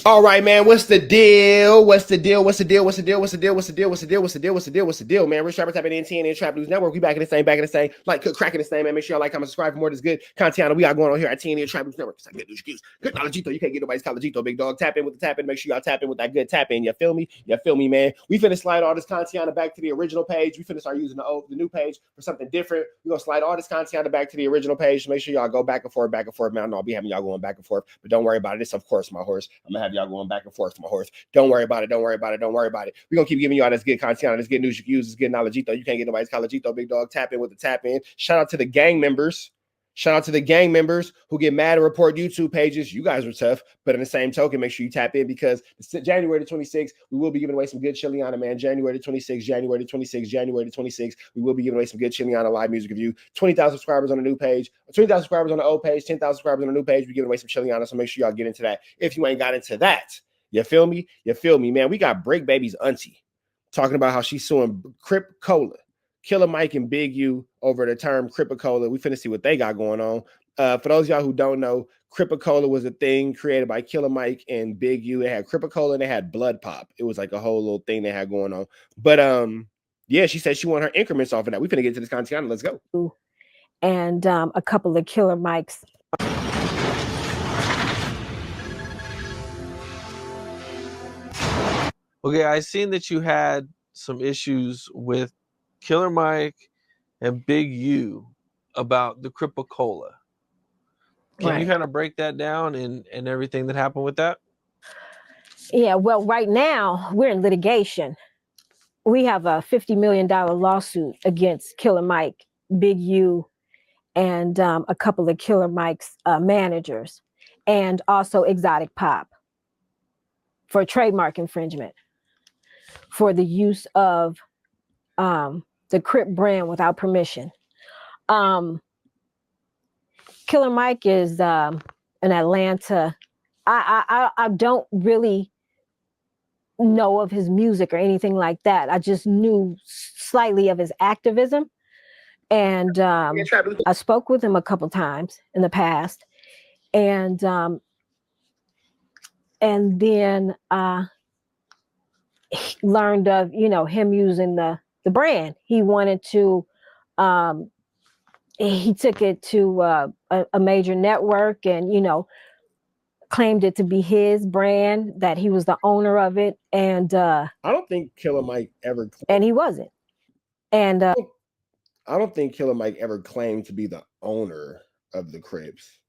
All right, man. What's the deal? What's the deal? What's the deal? What's the deal? What's the deal? What's the deal? What's the deal? What's the deal? What's the deal? What's the deal, man? Rich Rapper tapping in TNN Trap News Network. We back in the same, like cracking the same, man. Make sure y'all like, comment, subscribe for more of this good content we got going on here at TNN Trap News Network. It's like good news, good knowledgeito. You can't get nobody's collegito, big dog. Tap in with the tap in. Make sure y'all tap in with that good tap in. You feel me? You feel me, man? We finna slide all this content back to the original page. We finna start using the new page for something different. We're gonna slide all this content back to the original page. Make sure y'all go back and forth, man. I'll be having y'all going back and forth, but don't worry about it. It's of course my horse. I'm gonna have y'all going back and forth to my horse. Don't worry about it. Don't worry about it. Don't worry about it. We're going to keep giving you all this good content, this good news you can use, this good knowledgeito. You can't get nobody's collegito, big dog. Tap in with the tap in. Shout out to the gang members. Shout out to the gang members who get mad and report YouTube pages. You guys are tough, but in the same token, make sure you tap in because January the 26th, we will be giving away some good Chiliana, man. January the 26th, January the 26th, January the 26th, we will be giving away some good Chiliana live music review. 20,000 subscribers on the new page, 20,000 subscribers on the old page, 10,000 subscribers on the new page. We're giving away some Chiliana, so make sure y'all get into that. If you ain't got into that, you feel me? You feel me, man? We got Break Baby's auntie talking about how she's suing Crip Cola, Killer Mike and Big U over the term Cripicola. We finna see what they got going on. For those of y'all who don't know, Cripicola was a thing created by Killer Mike and Big U. They had Cripicola and they had Blood Pop. It was like a whole little thing they had going on. But yeah, she said she wanted her increments off of that. We finna get to this content. Let's go. And a couple of Killer Mikes. Okay, I seen that you had some issues with Killer Mike and Big U about the Cripicola. Can you kind of break that down and everything that happened with that? Yeah, well, right now we're in litigation. We have a $50 million lawsuit against Killer Mike, Big U, and a couple of Killer Mike's managers, and also Exotic Pop for trademark infringement for the use of the Crip brand without permission. Killer Mike is an Atlanta. I don't really know of his music or anything like that. I just knew slightly of his activism. And I spoke with him a couple times in the past. And then learned of, him using the brand. He wanted to, he took it to a major network and, claimed it to be his brand, that he was the owner of it. And I don't think Killer Mike ever and he wasn't. And I don't think Killer Mike ever claimed to be the owner of the Crips.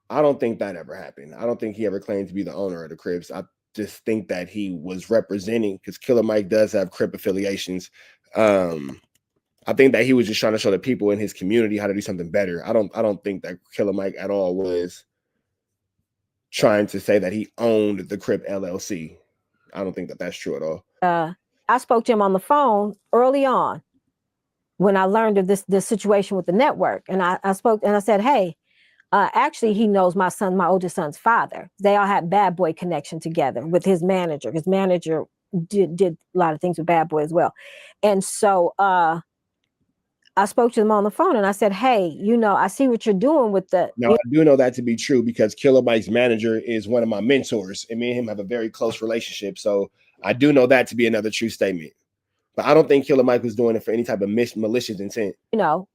I don't think that ever happened. I don't think he ever claimed to be the owner of the Crips. I just think that he was representing, because Killer Mike does have Crip affiliations. I think that he was just trying to show the people in his community how to do something better. I don't think that Killer Mike at all was trying to say that he owned the Crip LLC. I don't think that that's true at all. I spoke to him on the phone early on when I learned of this situation with the network. And I spoke and I said, hey, actually, he knows my oldest son's father. They all had Bad Boy connection together with his manager. His manager did a lot of things with Bad Boy as well. And so I spoke to him on the phone and I said, hey, I see what you're doing with the... Now, I do know that to be true because Killer Mike's manager is one of my mentors and me and him have a very close relationship. So I do know that to be another true statement. But I don't think Killer Mike was doing it for any type of malicious intent.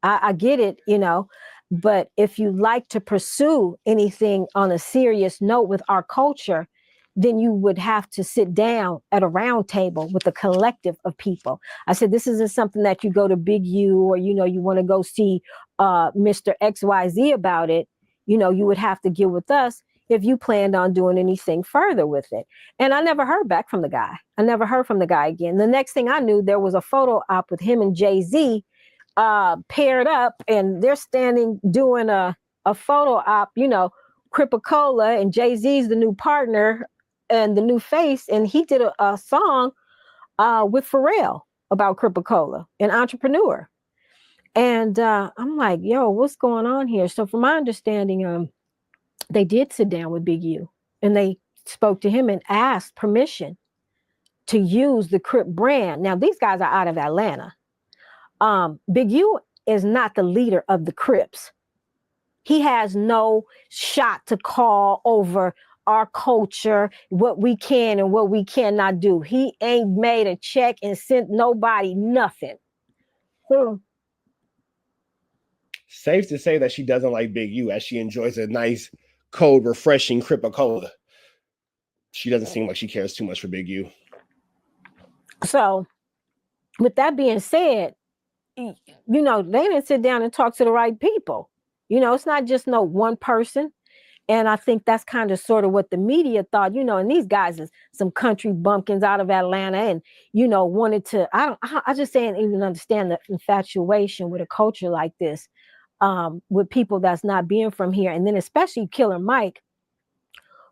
I get it, but if you like to pursue anything on a serious note with our culture, then you would have to sit down at a round table with a collective of people. I said, this isn't something that you go to Big U or, you want to go see Mr. XYZ about it. You would have to get with us if you planned on doing anything further with it. And I never heard back from the guy. I never heard from the guy again. The next thing I knew, there was a photo op with him and Jay-Z paired up, and they're standing doing a photo op, Cripicola, and Jay-Z's the new partner and the new face, and he did a song with Pharrell about Cripicola, an entrepreneur. And I'm like, yo, what's going on here? So from my understanding, they did sit down with Big U and they spoke to him and asked permission to use the Crip brand. Now, these guys are out of Atlanta. Big U is not the leader of the Crips. He has no shot to call over our culture, what we can and what we cannot do. He ain't made a check and sent nobody nothing. Safe to say that she doesn't like Big U, as she enjoys a nice, cold, refreshing Crips-A-Cola. She doesn't seem like she cares too much for Big U. So, with that being said, you know, they didn't sit down and talk to the right people. You know, it's not just no one person. And I think that's kind of sort of what the media thought, you know, and these guys is some country bumpkins out of Atlanta and, you know, wanted to, I just didn't even understand the infatuation with a culture like this, with people that's not being from here. And then especially Killer Mike,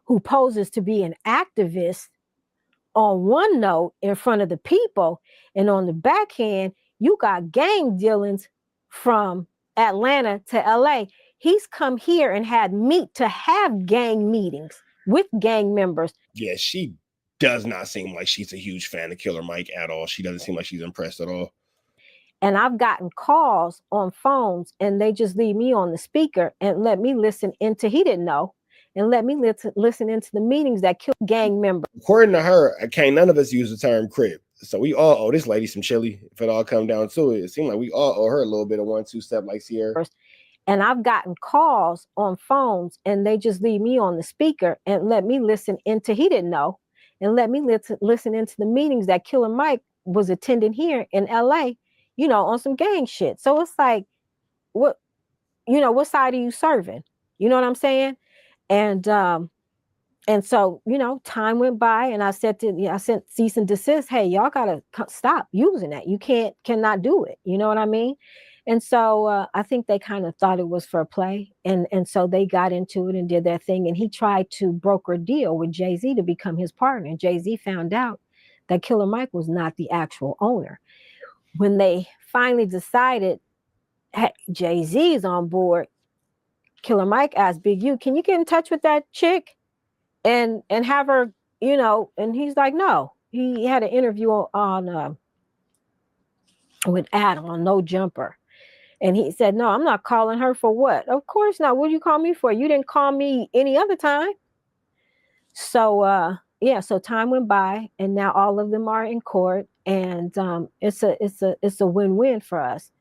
who poses to be an activist on one note in front of the people, and on the backhand, you got gang dealings from Atlanta to LA. He's come here and had meet to have gang meetings with gang members. Yeah, she does not seem like she's a huge fan of Killer Mike at all. She doesn't seem like she's impressed at all. And I've gotten calls on phones and they just leave me on the speaker and let me listen into, he didn't know, and let me listen into the meetings that kill gang members. According to her, can't none of us use the term Crip. So we all owe this lady some chili. If it all come down to it, it seemed like we all owe her a little bit of 1-2 step like Sierra. And I've gotten calls on phones and they just leave me on the speaker and let me listen into, he didn't know, and let me listen into the meetings that Killer Mike was attending here in LA, you know, on some gang shit. So it's like, what, you know, what side are you serving? You know what I'm saying? And so, you know, time went by and I sent cease and desist. Hey, y'all gotta stop using that. You cannot do it. You know what I mean? And so I think they kind of thought it was for play. And so they got into it and did their thing. And he tried to broker a deal with Jay-Z to become his partner. And Jay-Z found out that Killer Mike was not the actual owner. When they finally decided, hey, Jay-Z is on board, Killer Mike asked Big U, can you get in touch with that chick and have her, you know? And he's like, no. He had an interview on with Adam on No Jumper. And he said, no, I'm not calling her for what? Of course not. What do you call me for? You didn't call me any other time. So yeah, so time went by and now all of them are in court, and it's a win-win for us.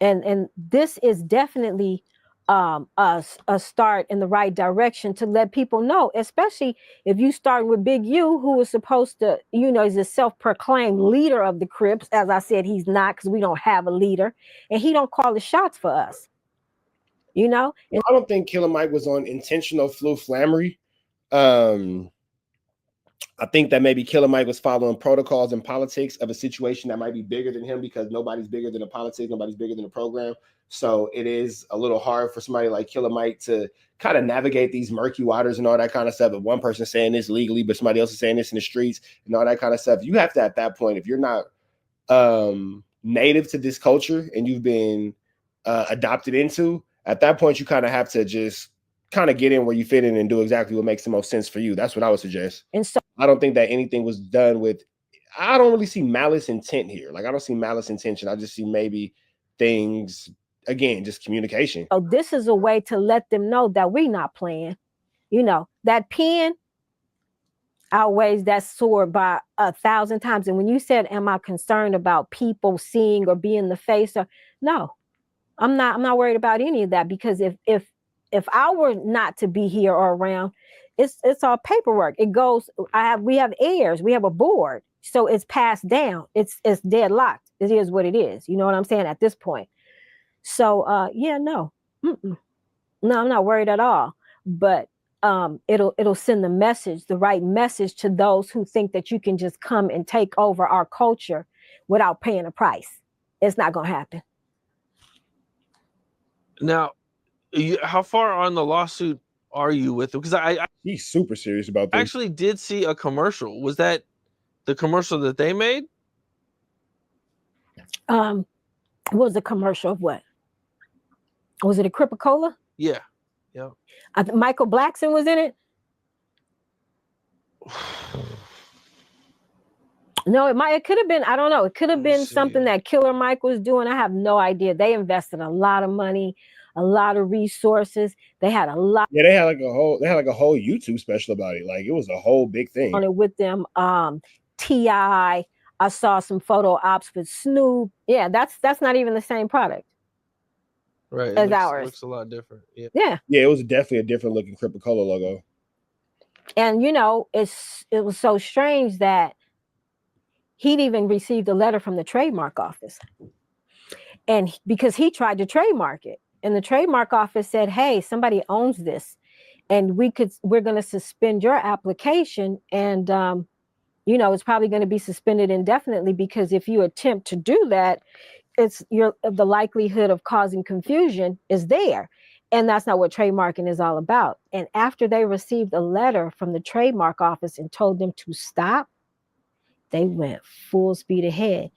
And this is definitely a start in the right direction to let people know, especially if you start with Big U, who is supposed to, you know, is a self-proclaimed leader of the Crips. As I said, he's not, because we don't have a leader, and he don't call the shots for us, you know. And I don't think Killer Mike was on intentional flammery. I think that maybe Killer Mike was following protocols and politics of a situation that might be bigger than him, because nobody's bigger than the politics, nobody's bigger than the program. So it is a little hard for somebody like Killer Mike to kind of navigate these murky waters and all that kind of stuff. If one person saying this legally, but somebody else is saying this in the streets and all that kind of stuff, you have to, at that point, if you're not native to this culture and you've been adopted into, at that point, you kind of have to just kind of get in where you fit in and do exactly what makes the most sense for you. That's what I would suggest. And so I don't think that anything was done with, I don't really see malice intent here. Like, I don't see malice intention. I just see maybe things, again, just communication. So this is a way to let them know that we're not playing. You know, that pen outweighs that sword by 1,000 times. And when you said, am I concerned about people seeing or being the face? Or no, I'm not worried about any of that, because if I were not to be here or around, it's all paperwork. It goes, we have heirs, we have a board. So it's passed down. It's deadlocked. It is what it is. You know what I'm saying at this point. So yeah, no. No, I'm not worried at all. But it'll send the right message to those who think that you can just come and take over our culture without paying a price. It's not gonna happen. Now, how far on the lawsuit are you with it? Because He's super serious about this. I actually did see a commercial. Was that the commercial that they made? What was the commercial of what? Was it a Crips-A-Cola? Yeah. Yeah. Michael Blackson was in it. No, it could have been, I don't know. It could have Let me been something see. that Killer Mike was doing. I have no idea. They invested a lot of money, a lot of resources. They had a lot Yeah, they had like a whole YouTube special about it. Like it was a whole big thing. on it with them. T.I. I saw some photo ops with Snoop. Yeah, that's not even the same product. Right. As ours. Looks a lot different. Yeah. Yeah. Yeah, it was definitely a different looking Crips-A-Cola logo. And you know, it was so strange that he'd even received a letter from the trademark office. And because he tried to trademark it. And the trademark office said, hey, somebody owns this. And we're going to suspend your application. And you know, it's probably going to be suspended indefinitely, because if you attempt to do that, the likelihood of causing confusion is there. And that's not what trademarking is all about. And after they received a letter from the trademark office and told them to stop, they went full speed ahead.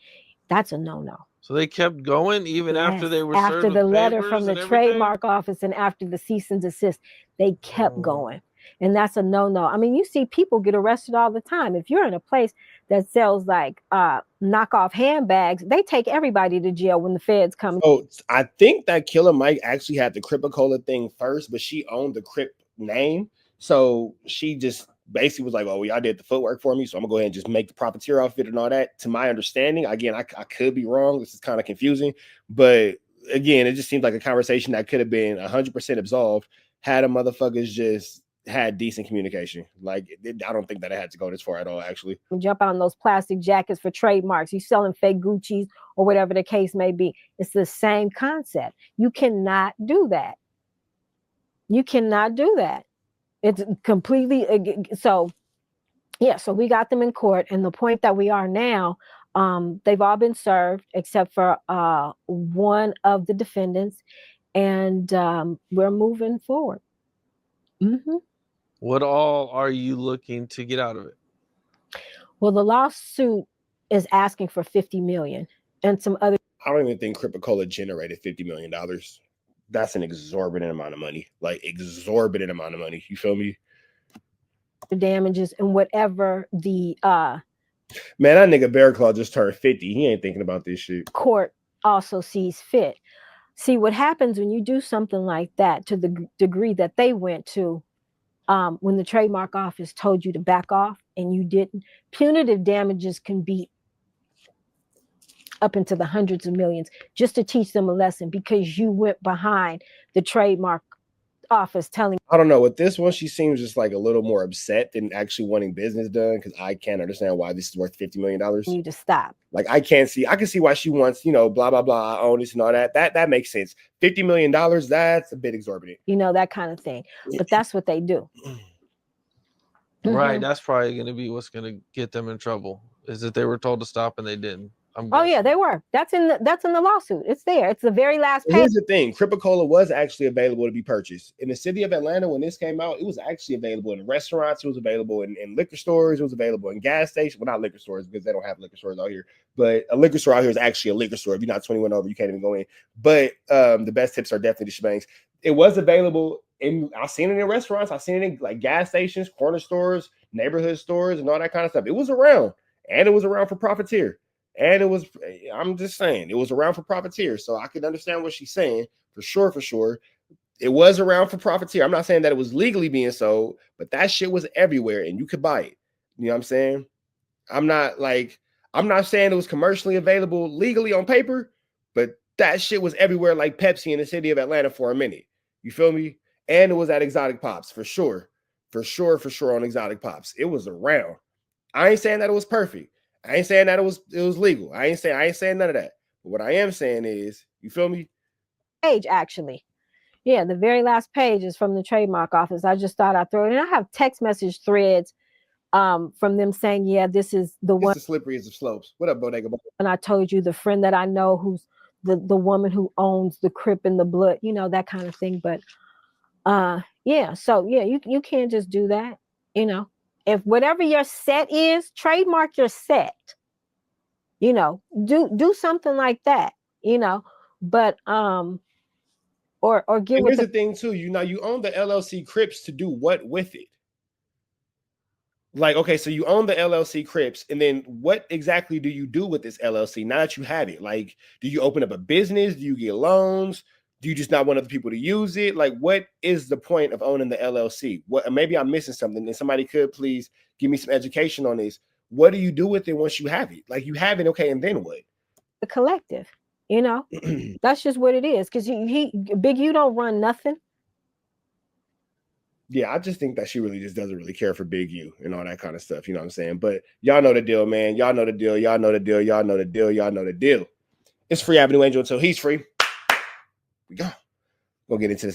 That's a no-no. So they kept going even after they were served after the with letter from the papers and everything? trademark office and after the cease and desist, they kept going. And that's a no-no. I mean, you see people get arrested all the time. If you're in a place that sells like knockoff handbags, they take everybody to jail when the feds come. So I think that Killer Mike actually had the Crips-A-Cola thing first, but she owned the Crip name. So she just basically was like, oh, well, y'all did the footwork for me, so I'm gonna go ahead and just make the profiteer off it and all that. To my understanding, again, I could be wrong. This is kind of confusing, but again, it just seems like a conversation that could have been 100% absolved had a motherfuckers just had decent communication. Like, I don't think that it had to go this far at all, actually. Jump out on those plastic jackets for trademarks. You selling fake Gucci's or whatever the case may be. It's the same concept. You cannot do that. You cannot do that. It's completely so. Yeah, so we got them in court, and the point that we are now, they've all been served except for one of the defendants, and we're moving forward. Mm-hmm. What all are you looking to get out of it? Well, the lawsuit is asking for $50 million and some other. I don't even think Crips-A-Cola generated $50 million. That's an exorbitant amount of money. Like, exorbitant amount of money. You feel me? Damages and whatever the man, that nigga Bear Claw just turned 50. He ain't thinking about this shit. Court also sees fit. See, what happens when you do something like that to the degree that they went to, when the trademark office told you to back off and you didn't, punitive damages can be up into the hundreds of millions just to teach them a lesson because you went behind the trademark office telling. I don't know. With this one, she seems just like a little more upset than actually wanting business done, because I can't understand why this is worth $50 million. You to stop. Like, I can see why she wants, you know, blah, blah, blah, I own this and all that. That makes sense. $50 million, that's a bit exorbitant. You know, that kind of thing. But that's what they do. Right. Mm-hmm. That's probably going to be what's going to get them in trouble, is that they were told to stop and they didn't. Oh yeah, they were. That's in the lawsuit. It's there. It's the very last page. Here's the thing: Crips-A-Cola was actually available to be purchased in the city of Atlanta when this came out. It was actually available in restaurants. It was available in liquor stores. It was available in gas stations. Well, not liquor stores because they don't have liquor stores out here. But a liquor store out here is actually a liquor store. If you're not 21 over, you can't even go in. But the best tips are definitely the shebangs. It was available I've seen it in restaurants. I've seen it in like gas stations, corner stores, neighborhood stores, and all that kind of stuff. It was around, and it was around for profiteer. And it was, I'm just saying, it was around for profiteer. So I could understand what she's saying for sure, for sure. It was around for profiteer. I'm not saying that it was legally being sold, but that shit was everywhere and you could buy it. You know what I'm saying? I'm not saying it was commercially available legally on paper, but that shit was everywhere like Pepsi in the city of Atlanta for a minute. You feel me? And it was at Exotic Pops for sure. For sure on Exotic Pops. It was around. I ain't saying that it was perfect. I ain't saying that it was legal. I ain't saying none of that. But what I am saying is, you feel me? Page actually. Yeah, the very last page is from the trademark office. I just thought I'd throw it in. I have text message threads from them saying, yeah, this is the one. It's the slipperyest of slopes. What up, Bodega? And I told you the friend that I know who's the woman who owns the Crip and the Blood, you know, that kind of thing. But yeah, so yeah, you can't just do that, you know. If whatever your set is, trademark your set. You know, do something like that, you know. But or get and with here's the thing too, you own the LLC Crips to do what with it? Like, okay, so you own the LLC Crips, and then what exactly do you do with this LLC now that you have it? Like, do you open up a business? Do you get loans? Do you just not want other people to use it? Like, what is the point of owning the LLC? What, maybe I'm missing something, and somebody could please give me some education on this. What do you do with it once you have it? Like, you have it, okay, and then what? The collective, you know, that's just what it is. Because Big U don't run nothing. Yeah, I just think that she really just doesn't really care for Big U and all that kind of stuff. You know what I'm saying? But y'all know the deal, man. Y'all know the deal. Y'all know the deal. Y'all know the deal. Y'all know the deal. It's Free Avenue Angel until he's free. We go. We'll get into this.